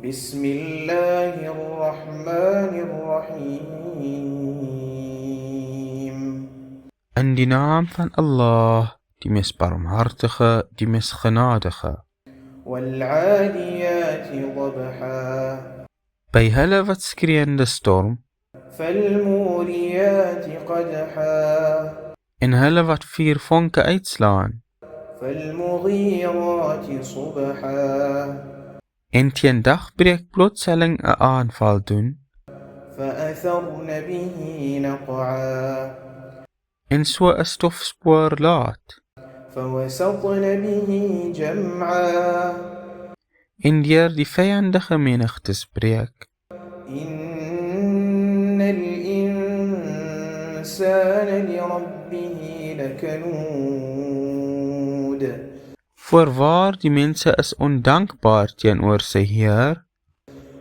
بسم الله الرحمن الرحيم. In die naam van Allah, die meest barmhartige, die meest genadige. والعاديات ضبحا By hulle wat skreeuende storm, فالموريات قدحا en hulle wat vuur vonke uitslaan, فالمغيرات صبحا en teen dagbreek plotseling 'n aanval doen, فأثرن به نقعا en so 'n stofspoor laat, فوسطن به جمعا en deur die vyandige menigte spreek. إن الإنسان لربه لكنود Voorwaar die mense is ondankbaar teenoor sy Heer,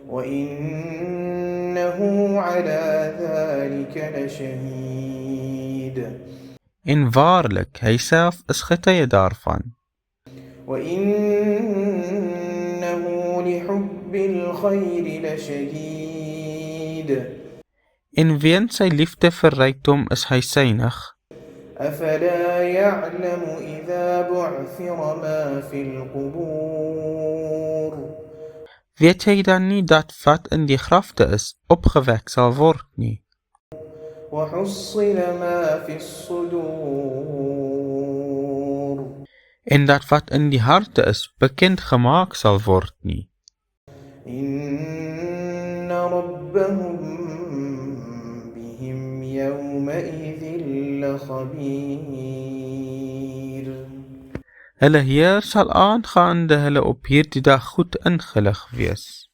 وإنه على ذلك لشهيد en waarlik, hy self is getuie daarvan, وإنه لحب الخير لشديد en weens sy liefde vir rykdom is hy synig. أفلا يعلم إذا بعثر ما في القبور Weet hy dan nie dat wat in die grafte is, opgewek sal word nie, وحصل ما في الصدور en dat wat in die harte is, bekend gemaak sal word nie. إن ربهم بهم يومئذ لخبير Hulle Heer sal aangaande hulle op hierdie dag goed ingelig wees.